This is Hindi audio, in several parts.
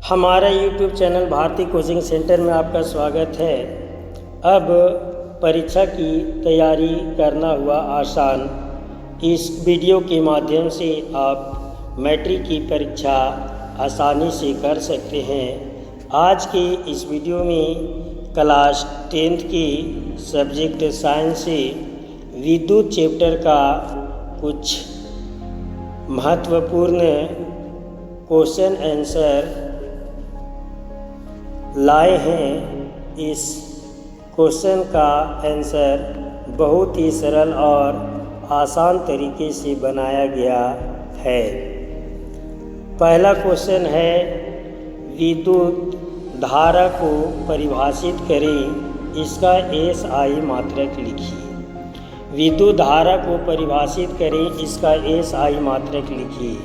हमारा YouTube channel Bharati coaching centre में आपका स्वागत है। अब परीक्षा की तैयारी करना हुआ आसान, इस वीडियो के माध्यम से आप मैट्रिक की परीक्षा आसानी से कर सकते हैं। आज के इस वीडियो में क्लास 10th की सब्जेक्ट साइंस से विद्युत चैप्टर का कुछ महत्वपूर्ण क्वेश्चन आंसर लाए हैं। इस क्वेश्चन का आंसर बहुत ही सरल और आसान तरीके से बनाया गया है। पहला क्वेश्चन है, विद्युत धारा को परिभाषित करें, इसका SI मात्रक लिखिए। विद्युत धारा को परिभाषित करें, इसका SI मात्रक लिखिए।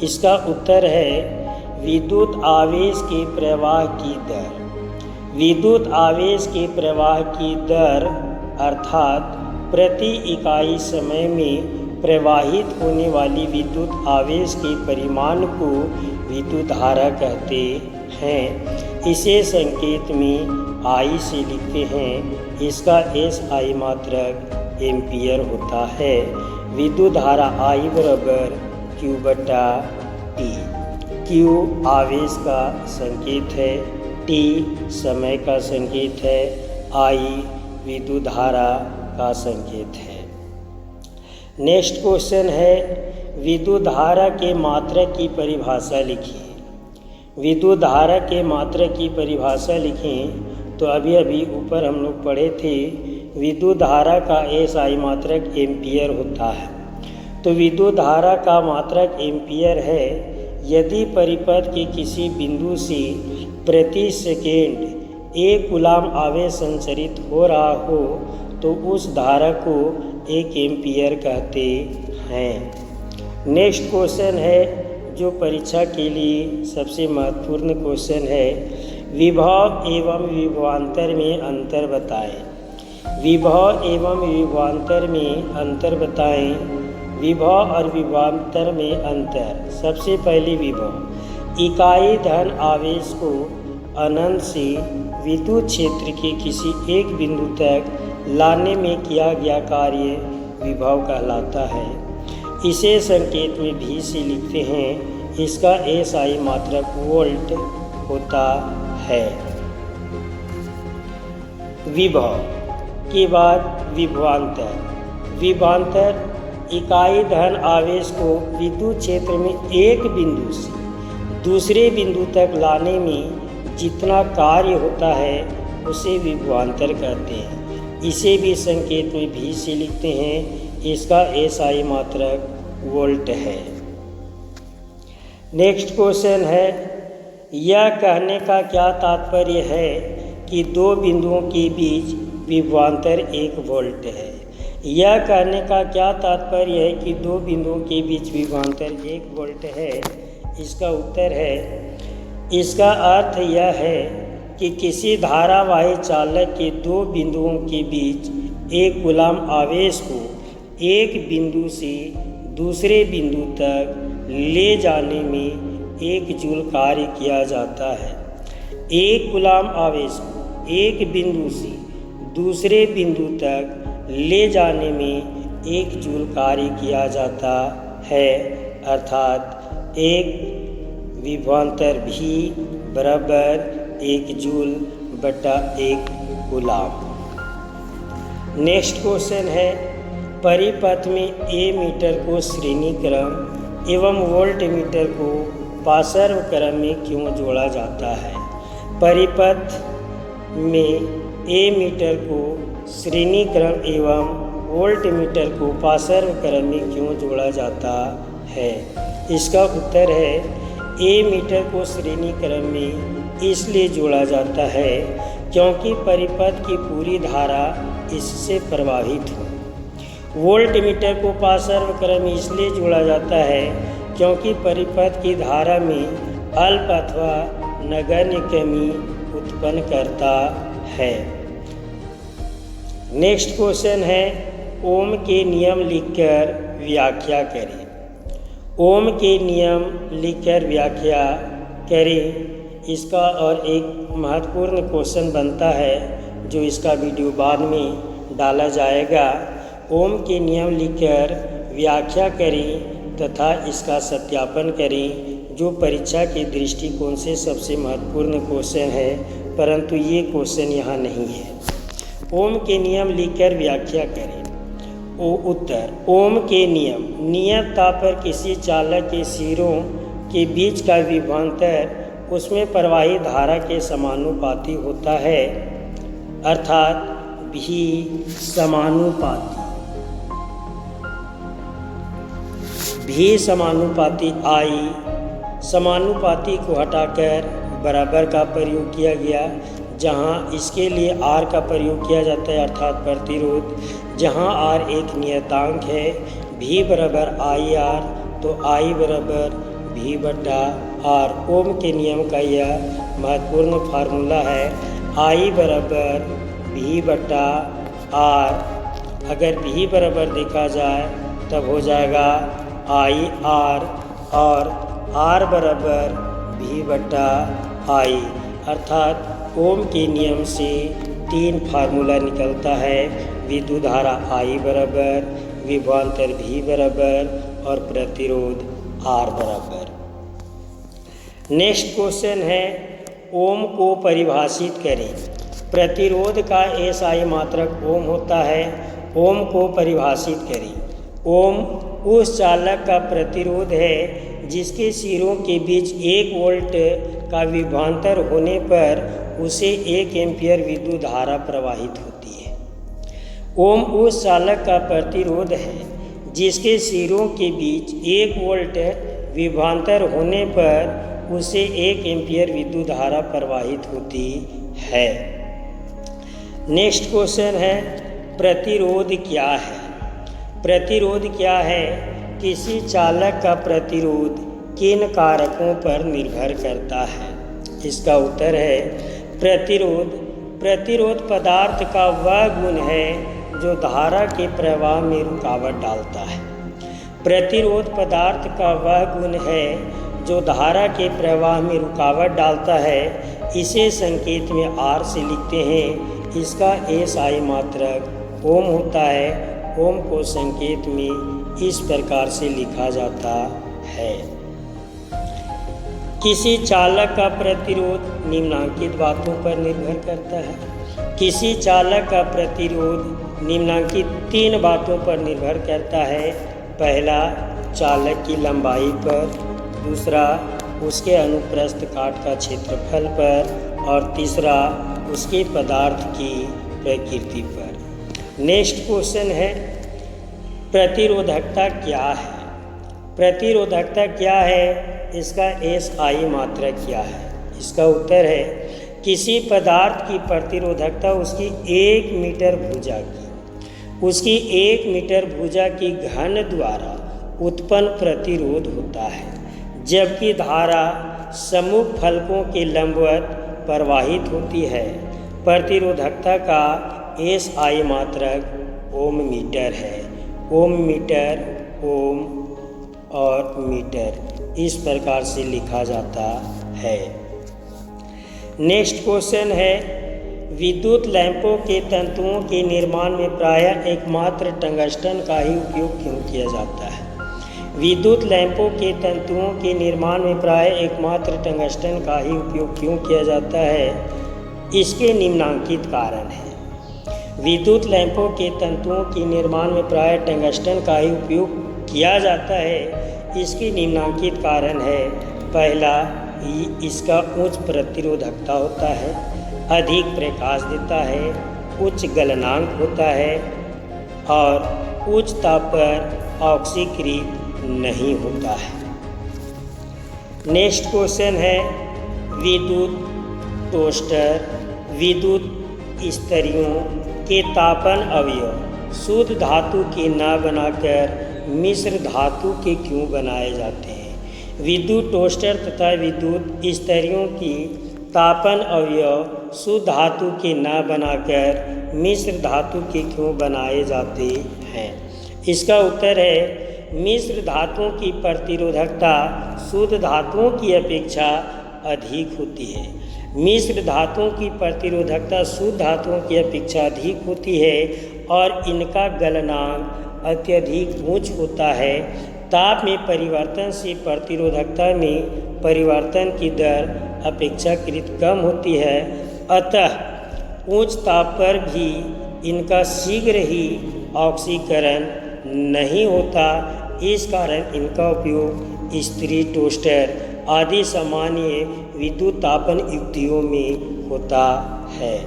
इसका उत्तर है विद्युत आवेश के प्रवाह की दर। विद्युत आवेश के प्रवाह की दर अर्थात प्रति इकाई समय में प्रवाहित होने वाली विद्युत आवेश के परिमाण को विद्युत धारा कहते हैं। इसे संकेत में I से लिखते हैं। इसका SI मात्रक एम्पियर होता है। विद्युत धारा I बराबर Q/T। Q आवेश का संकेत है, T समय का संकेत है, I विद्युत धारा का संकेत है। नेक्स्ट क्वेश्चन है, विद्युत धारा के मात्रक की परिभाषा लिखिए। विद्युत धारा के मात्रक की परिभाषा लिखें तो अभी ऊपर हम लोग पढ़े थे, विद्युत धारा का SI मात्रक एम्पियर होता है। तो विद्युत धारा का मात्रक एम्पियर है यदि परिपथ के किसी बिंदु से प्रति सेकेंड 1 कूलाम आवेश संचरित हो रहा हो तो उस धारा को 1 एम्पियर कहते हैं। नेक्स्ट क्वेश्चन है जो परीक्षा के लिए सबसे महत्वपूर्ण क्वेश्चन है, विभव एवं विभवांतर में अंतर बताएं। विभव एवं विभवांतर में अंतर बताएं। विभव और विभवांतर में अंतर। सबसे पहले विभव, इकाई धन आवेश को अनंत से विद्युत क्षेत्र के किसी एक बिंदु तक लाने में किया गया कार्य विभव कहलाता है। इसे संकेत में V से लिखते हैं। इसका SI मात्रक वोल्ट होता है। विभव के बाद विभवांतर। विभवांतर इकाई धन आवेश को विद्युत क्षेत्र में एक बिंदु से दूसरे बिंदु तक लाने में जितना कार्य होता है उसे विभवांतर कहते हैं। इसे भी संकेत में V से लिखते हैं। इसका SI मात्रक वोल्ट है। नेक्स्ट क्वेश्चन है, यह कहने का क्या तात्पर्य है कि दो बिंदुओं के बीच विभवांतर 1 वोल्ट है। यह कहने का क्या तात्पर्य है कि दो बिंदुओं के बीच विभवांतर 1 वोल्ट है। इसका उत्तर है, इसका अर्थ यह है कि किसी धारावाही चालक के दो बिंदुओं के बीच 1 कूलाम आवेश को एक बिंदु से दूसरे बिंदु तक ले जाने में 1 जूल कार्य किया जाता है। 1 कूलाम आवेश को एक बिंदु से दूसरे बिंदु तक ले जाने में 1 जूल कार्य किया जाता है, अर्थात 1 विभवांतर V बराबर 1 जूल बटा 1 कूलाम। नेक्स्ट क्वेश्चन है, परिपथ में एमीटर को श्रेणी क्रम एवं वोल्ट मीटर को पार्श्व क्रम में क्यों जोड़ा जाता है। परिपथ में एमीटर को श्रेणी क्रम एवं वोल्ट मीटर को पार्श्व क्रम में क्यों जोड़ा जाता है। इसका उत्तर है, एमीटर को श्रेणी क्रम में इसलिए जोड़ा जाता है क्योंकि परिपथ की पूरी धारा इससे प्रभावित हो। वोल्ट मीटर को पार्श्व क्रम में इसलिए जोड़ा जाता है क्योंकि परिपथ की धारा में अल्प अथवा नगण्य कमी उत्पन्न करता है। नेक्स्ट क्वेश्चन है, ओम के नियम लिखकर व्याख्या करें। ओम के नियम लिखकर व्याख्या करें। इसका और एक महत्वपूर्ण क्वेश्चन बनता है जो इसका वीडियो बाद में डाला जाएगा। ओम के नियम लिखकर व्याख्या करें तथा इसका सत्यापन करें, जो परीक्षा के दृष्टिकोण से सबसे महत्वपूर्ण क्वेश्चन है, परंतु ये क्वेश्चन यहाँ नहीं है। ओम के नियम लिखकर व्याख्या करें। उत्तर, ओम के नियम नियत ताप पर किसी चालक के सिरों के बीच का विभवांतर उसमें प्रवाहित धारा के समानुपाती होता है, अर्थात भी समानुपाती आई समानुपाती को हटाकर बराबर का प्रयोग किया गया, जहाँ इसके लिए आर का प्रयोग किया जाता है अर्थात प्रतिरोध। जहाँ आर एक नियतांक है, भी बराबर आई आर, तो आई बराबर भी बटा आर। ओम के नियम का यह महत्वपूर्ण फार्मूला है, आई बराबर भी बटा आर। अगर भी बराबर देखा जाए तब हो जाएगा आई आर, और आर बराबर भी बटा आई, अर्थात ओम के नियम से 3 फार्मूला निकलता है। विद्युत धारा आई बराबर, विभवांतर भी बराबर और प्रतिरोध आर बराबर। नेक्स्ट क्वेश्चन है, ओम को परिभाषित करें। प्रतिरोध का एसआई मात्रक ओम होता है। ओम को परिभाषित करें। ओम उस चालक का प्रतिरोध है जिसके सिरों के बीच 1 वोल्ट का विभवांतर होने पर उसे 1 एम्पीयर विद्युत धारा प्रवाहित होती है। ओम उस चालक का प्रतिरोध है जिसके सिरों के बीच 1 वोल्ट विभवांतर होने पर उसे 1 एम्पीयर विद्युत धारा प्रवाहित होती है। नेक्स्ट क्वेश्चन है, प्रतिरोध क्या है? प्रतिरोध क्या है? किसी चालक का प्रतिरोध किन कारकों पर निर्भर करता है? इसका उत्तर है प्रतिरोध। प्रतिरोध पदार्थ का वह गुण है जो धारा के प्रवाह में रुकावट डालता है। प्रतिरोध पदार्थ का वह गुण है जो धारा के प्रवाह में रुकावट डालता है। इसे संकेत में आर से लिखते हैं। इसका एसआई मात्रक ओम होता है। ओम को संकेत में इस प्रकार से लिखा जाता है। किसी चालक का प्रतिरोध निम्नलिखित बातों पर निर्भर करता है। किसी चालक का प्रतिरोध निम्नलिखित 3 बातों पर निर्भर करता है। पहला, चालक की लंबाई पर, दूसरा, उसके अनुप्रस्थ काट का क्षेत्रफल पर, और तीसरा, उसके पदार्थ की प्रकृति पर। नेक्स्ट क्वेश्चन है, प्रतिरोधकता क्या है? प्रतिरोधकता क्या है? इसका एसआई मात्रक क्या है? इसका उत्तर है किसी पदार्थ की प्रतिरोधकता उसकी 1 मीटर भुजा की घन द्वारा उत्पन्न प्रतिरोध होता है, जबकि धारा सम्मुख फलकों के लंबवत प्रवाहित होती है। प्रतिरोधकता का एसआई मात्रक ओम मीटर है। ओम मीटर, ओम और मीटर इस प्रकार से लिखा जाता है। नेक्स्ट क्वेश्चन है, विद्युत लैंपों के तंतुओं के निर्माण में प्रायः एकमात्र टंगस्टन का ही उपयोग क्यों किया जाता है? विद्युत लैंपों के तंतुओं के निर्माण में प्रायः एकमात्र टंगस्टन का ही उपयोग क्यों किया जाता है? इसके निम्नलिखित कारण हैं। विद्युत लैंपों के तंतुओं के निर्माण में प्रायः टंगस्टन का ही उपयोग किया जाता है। इसके निम्नलिखित कारण है। पहला, इसका उच्च प्रतिरोधकता होता है, अधिक प्रकाश देता है, उच्च गलनांक होता है और उच्च ताप पर ऑक्सीकृत नहीं होता है। नेक्स्ट क्वेश्चन है, विद्युत टोस्टर विद्युत इस्त्रियों के तापन अवयव शुद्ध धातु के न बनाकर मिश्र धातु के क्यों बनाए जाते हैं? विद्युत टोस्टर तथा विद्युत इस्त्रियों की तापन अवयव शुद्ध धातु के न बनाकर मिश्र धातु के क्यों बनाए जाते हैं? इसका उत्तर है, मिश्र धातुओं की प्रतिरोधकता शुद्ध धातुओं की अपेक्षा अधिक होती है। मिश्र धातुओं की प्रतिरोधकता शुद्ध धातुओं की अपेक्षा अधिक होती है और इनका गलनांक अत्यधिक उच्च होता है। ताप में परिवर्तन से प्रतिरोधकता में परिवर्तन की दर अपेक्षाकृत कम होती है, अतः उच्च ताप पर भी इनका शीघ्र ही ऑक्सीकरण नहीं होता। इस कारण इनका उपयोग इस्त्री, टोस्टर आदि सामान्य विद्युत तापन युक्तियों में होता है।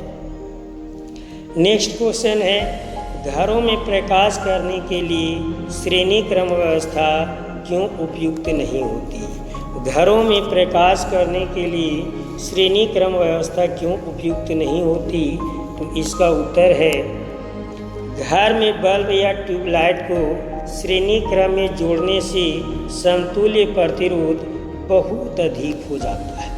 नेक्स्ट क्वेश्चन है, घरों में प्रकाश करने के लिए श्रेणी क्रम व्यवस्था क्यों उपयुक्त नहीं होती? घरों में प्रकाश करने के लिए श्रेणी क्रम व्यवस्था क्यों उपयुक्त नहीं होती? तो इसका उत्तर है, घर में बल्ब या ट्यूबलाइट को श्रेणी क्रम में जोड़ने से समतुल्य प्रतिरोध बहुत अधिक हो जाता है।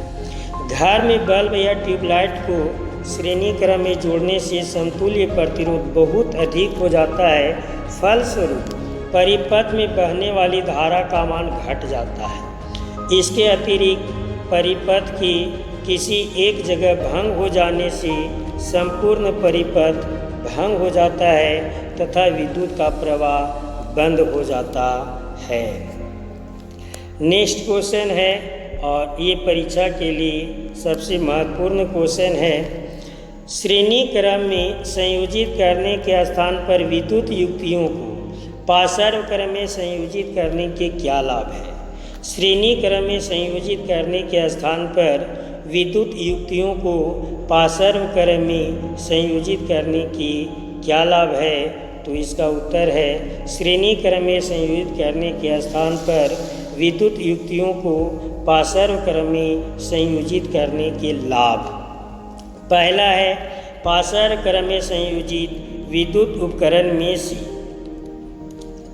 घर में बल्ब या ट्यूबलाइट को श्रेणी क्रम में जोड़ने से समतुल्य प्रतिरोध बहुत अधिक हो जाता है। फलस्वरूप परिपथ में बहने वाली धारा का मान घट जाता है। इसके अतिरिक्त परिपथ की किसी एक जगह भंग हो जाने से संपूर्ण परिपथ भंग हो जाता है तथा विद्युत का प्रवाह बंद हो जाता है। नेक्स्ट क्वेश्चन है, और ये परीक्षा के लिए सबसे महत्वपूर्ण क्वेश्चन है, श्रेणी क्रम में संयोजित करने के स्थान पर विद्युत युक्तियों को पार्श्व क्रम में संयोजित करने के क्या लाभ है? श्रेणी क्रम में संयोजित करने के स्थान पर विद्युत युक्तियों को पार्श्व क्रम में संयोजित करने की क्या लाभ है? तो इसका उत्तर है, श्रेणी क्रम में संयोजित करने के स्थान पर विद्युत युक्तियों को पार्श्व क्रम में संयोजित करने के लाभ। पहला है, पार्श्व क्रम में संयोजित विद्युत उपकरण में से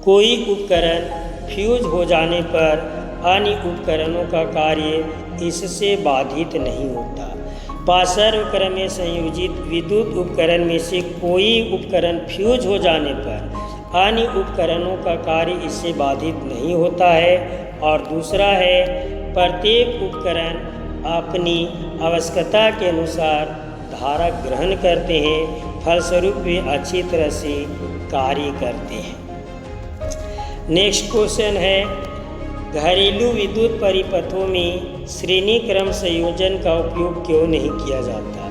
कोई उपकरण फ्यूज हो जाने पर अन्य उपकरणों का कार्य इससे बाधित नहीं होता। पार्श्व क्रम में संयोजित विद्युत उपकरण में से कोई उपकरण फ्यूज हो जाने पर अन्य उपकरणों का कार्य इससे बाधित नहीं होता है। और दूसरा है, प्रत्येक उपकरण अपनी आवश्यकता के अनुसार धारा ग्रहण करते हैं, फलस्वरूप वे अच्छी तरह से कार्य करते हैं। नेक्स्ट क्वेश्चन है, घरेलू विद्युत परिपथों में श्रेणी क्रम संयोजन का उपयोग क्यों नहीं किया जाता?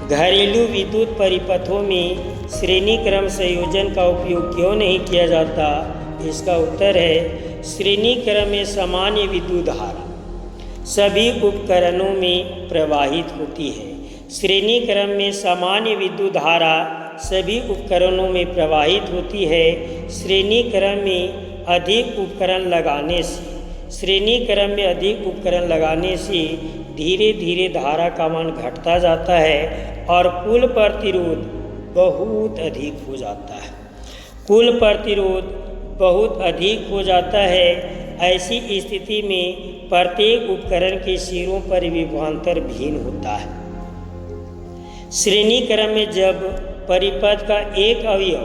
घरेलू विद्युत परिपथों में श्रेणी क्रम संयोजन का उपयोग क्यों नहीं किया जाता? इसका उत्तर है, श्रेणी क्रम में सामान्य विद्युत धारा सभी उपकरणों में प्रवाहित होती है। श्रेणी क्रम में सामान्य विद्युत धारा सभी उपकरणों में प्रवाहित होती है। श्रेणी क्रम में अधिक उपकरण लगाने से धीरे धीरे धारा का मान घटता जाता है और कुल प्रतिरोध बहुत अधिक हो जाता है। कुल प्रतिरोध बहुत अधिक हो जाता है। ऐसी स्थिति में प्रत्येक उपकरण के सिरों पर विभवांतर भिन्न होता है। श्रेणी क्रम में जब परिपथ का एक अवयव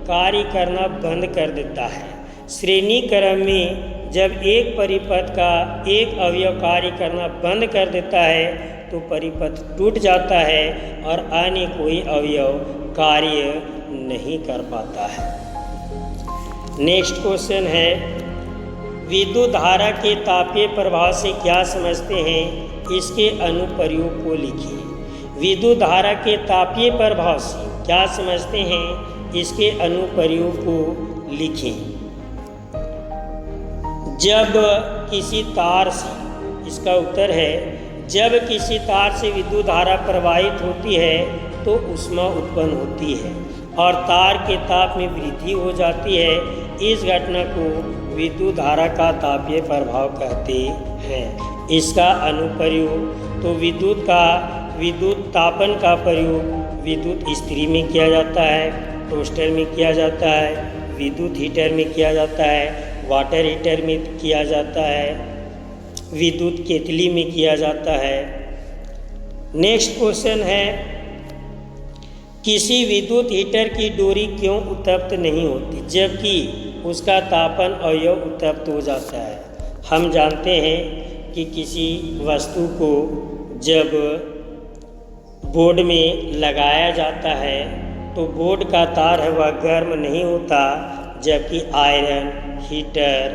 कार्य करना बंद कर देता है, श्रेणी क्रम में जब एक परिपथ का एक अवयव कार्य करना बंद कर देता है तो परिपथ टूट जाता है और अन्य कोई अवयव कार्य नहीं कर पाता है। नेक्स्ट क्वेश्चन है, विद्युत धारा के तापीय प्रभाव से क्या समझते हैं? इसके अनुप्रयोग को लिखिए। विद्युत धारा के तापीय प्रभाव से क्या समझते हैं? इसके अनुप्रयोग को लिखें। जब किसी तार से, इसका उत्तर है, जब किसी तार से विद्युत धारा प्रवाहित होती है तो ऊष्मा उत्पन्न होती है और तार के ताप में वृद्धि हो जाती है। इस घटना को विद्युत धारा का तापीय प्रभाव कहते हैं। इसका अनुप्रयोग, तो विद्युत तापन का प्रयोग विद्युत इस्त्री में किया जाता है, टोस्टर में किया जाता है, विद्युत हीटर में किया जाता है, वाटर हीटर में किया जाता है, विद्युत केतली में किया जाता है। नेक्स्ट क्वेश्चन है, किसी विद्युत हीटर की डोरी क्यों उत्तप्त नहीं होती जबकि उसका तापन अवयव उत्तप्त हो जाता है? हम जानते हैं कि किसी वस्तु को जब बोर्ड में लगाया जाता है तो बोर्ड का तार है वह गर्म नहीं होता, जबकि आयरन, हीटर,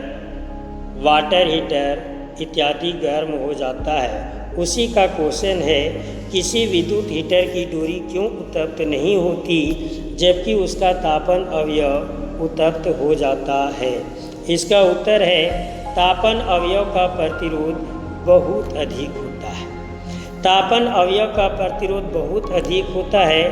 वाटर हीटर इत्यादि गर्म हो जाता है। उसी का क्वेश्चन है, किसी विद्युत हीटर की डोरी क्यों उत्तप्त नहीं होती जबकि उसका तापन अवयव उत्तप्त हो जाता है? इसका उत्तर है, तापन अवयव का प्रतिरोध बहुत अधिक होता है। तापन अवयव का प्रतिरोध बहुत अधिक होता है,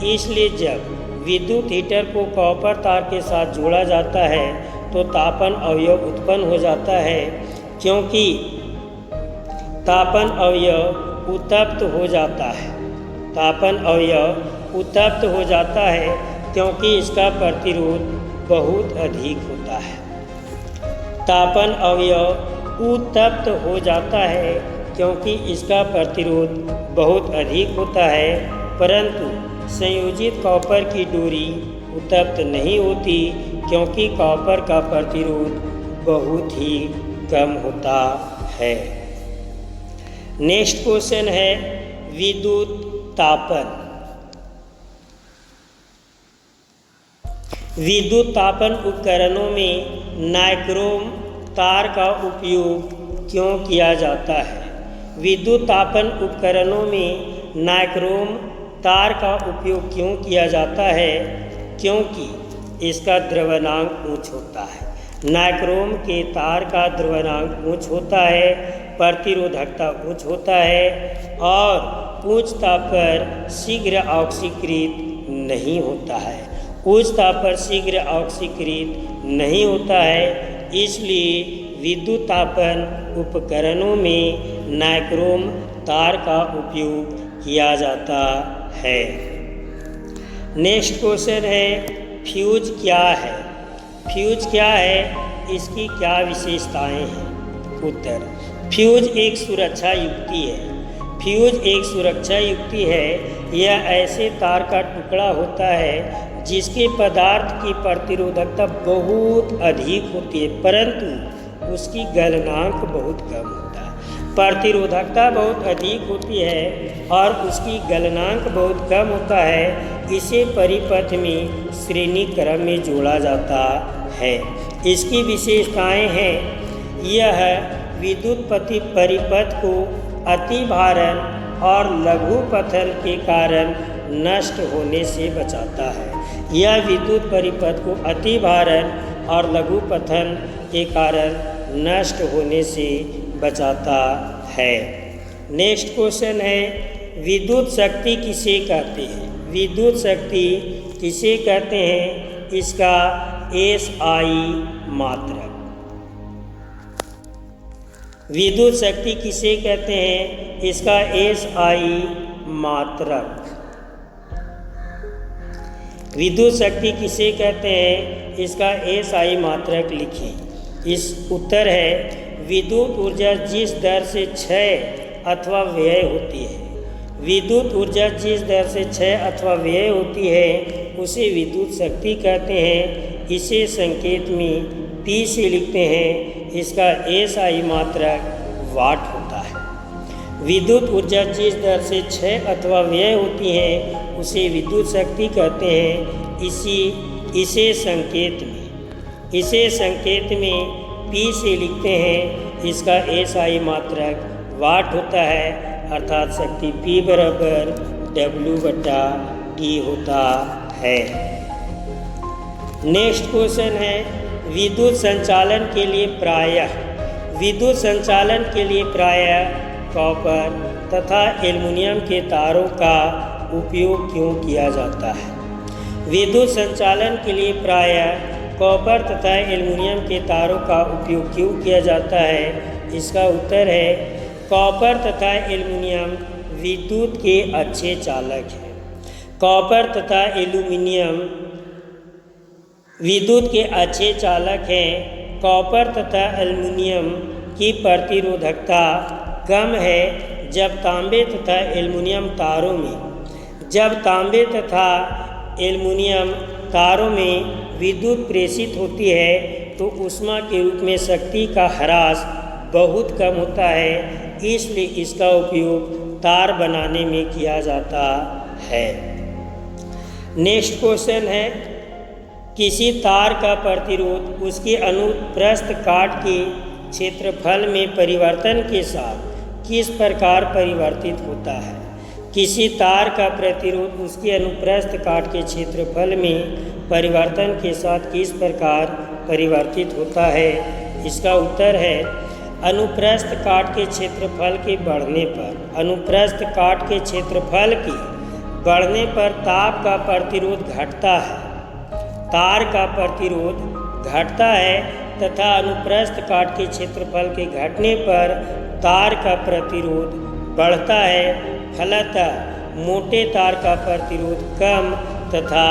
इसलिए जब विद्युत हीटर को कॉपर तार के साथ जोड़ा जाता है तो तापन अवयव उत्पन्न हो जाता है, क्योंकि तापन अवयव उत्तप्त हो जाता है। तापन अवयव उत्तप्त हो जाता है क्योंकि इसका प्रतिरोध बहुत अधिक होता है। तापन अवयव उत्तप्त हो जाता है क्योंकि इसका प्रतिरोध बहुत अधिक होता है, परंतु संयोजित कॉपर की डोरी उत्तप्त नहीं होती क्योंकि कॉपर का प्रतिरोध बहुत ही कम होता है। नेक्स्ट क्वेश्चन है विद्युत तापन। विद्युत तापन उपकरणों में नाइक्रोम तार का उपयोग क्यों किया जाता है? विद्युत तापन उपकरणों में नाइक्रोम तार का उपयोग क्यों किया जाता है? क्योंकि इसका द्रव्यनांक उच्च होता है। नाइक्रोम के तार का द्रव्यनांक उच्च होता है, प्रतिरोधकता उच्च होता है और उच्च ताप पर शीघ्र ऑक्सीकृत नहीं होता है। उच्च ताप पर शीघ्र ऑक्सीकृत नहीं होता है, इसलिए विद्युत तापन उपकरणों में नाइक्रोम तार का उपयोग किया जाता है। नेक्स्ट क्वेश्चन है फ्यूज क्या है? फ्यूज क्या है, इसकी क्या विशेषताएं हैं? उत्तर, फ्यूज एक सुरक्षा युक्ति है। फ्यूज एक सुरक्षा युक्ति है। यह ऐसे तार का टुकड़ा होता है जिसके पदार्थ की प्रतिरोधकता बहुत अधिक होती है, परंतु उसकी गलनांक बहुत कम होता है। प्रतिरोधकता बहुत अधिक होती है और उसकी गलनांक बहुत कम होता है। इसे परिपथ में श्रेणी क्रम में जोड़ा जाता है। इसकी विशेषताएं हैं, यह विद्युत परिपथ को अति भारण और लघु पतन के कारण नष्ट होने से बचाता है। यह विद्युत परिपथ को अति भारण और लघु पतन के कारण नष्ट होने से बचाता है। नेक्स्ट क्वेश्चन है विद्युत शक्ति किसे कहते हैं? विद्युत शक्ति किसे कहते हैं? इसका SI मात्रक। विद्युत शक्ति किसे कहते हैं? इसका SI मात्रक। विद्युत शक्ति किसे कहते हैं? इसका SI मात्रक लिखें। इस उत्तर है विद्युत ऊर्जा जिस दर से क्षय अथवा व्यय होती है। विद्युत ऊर्जा जिस दर से क्षय अथवा व्यय होती है उसे विद्युत शक्ति कहते हैं। इसे संकेत में P से लिखते हैं। इसका SI मात्रक वाट होता है। विद्युत ऊर्जा जिस दर से क्षय अथवा व्यय होती है उसे विद्युत शक्ति कहते हैं। इसे संकेत में P से लिखते हैं। इसका SI मात्रक वाट होता है, अर्थात शक्ति P बराबर W/T होता है। नेक्स्ट क्वेश्चन है विद्युत संचालन के लिए प्रायः कॉपर तथा एल्युमिनियम के तारों का उपयोग क्यों किया जाता है? विद्युत संचालन के लिए प्रायः कॉपर तथा एल्युमिनियम के तारों का उपयोग क्यों किया जाता है? इसका उत्तर है कॉपर तथा एल्युमिनियम विद्युत के अच्छे चालक हैं। कॉपर तथा एल्युमिनियम विद्युत के अच्छे चालक हैं। कॉपर तथा एल्युमिनियम की प्रतिरोधकता कम है। जब तांबे तथा एल्युमिनियम तारों में विद्युत प्रेषित होती है तो ऊष्मा के रूप में शक्ति का ह्रास बहुत कम होता है, इसलिए इसका उपयोग तार बनाने में किया जाता है। नेक्स्ट क्वेश्चन है, किसी तार का प्रतिरोध उसके अनुप्रस्थ काट के क्षेत्रफल में परिवर्तन के साथ किस प्रकार परिवर्तित होता है? किसी तार का प्रतिरोध उसके अनुप्रस्थ काट के क्षेत्रफल में परिवर्तन के साथ किस प्रकार परिवर्तित होता है? इसका उत्तर है अनुप्रस्थ काट के क्षेत्रफल के बढ़ने पर। अनुप्रस्थ काट के क्षेत्रफल के बढ़ने पर ताप का प्रतिरोध घटता है, तार का प्रतिरोध घटता है तथा अनुप्रस्थ काट के क्षेत्रफल के घटने पर तार का प्रतिरोध बढ़ता है। फलतः मोटे तार का प्रतिरोध कम तथा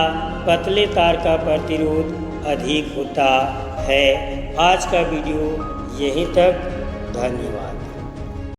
पतले तार का प्रतिरोध अधिक होता है। आज का वीडियो यहीं तक। धन्यवाद।